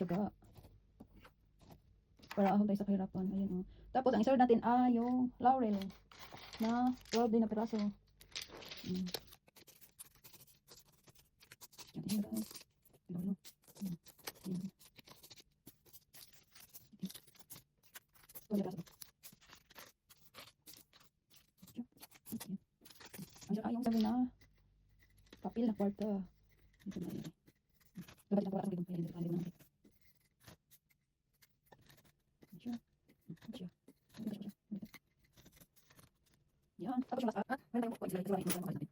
tsaga. Para ahon tayo sa kahirapan. Ayan, oh. Tapos, ang isa natin ay yung laurel na 12 din na piraso. Mm. Ayan, guys. Ayan, oh. Ayan. Ayan. Ayan, piraso. Ayan. Ang isa ay yung sabi na papel na kwarta. Ito na yun. Dapat na kwarta ng pwede. Pwede naman. Yan. Tapos yung last, meron tayong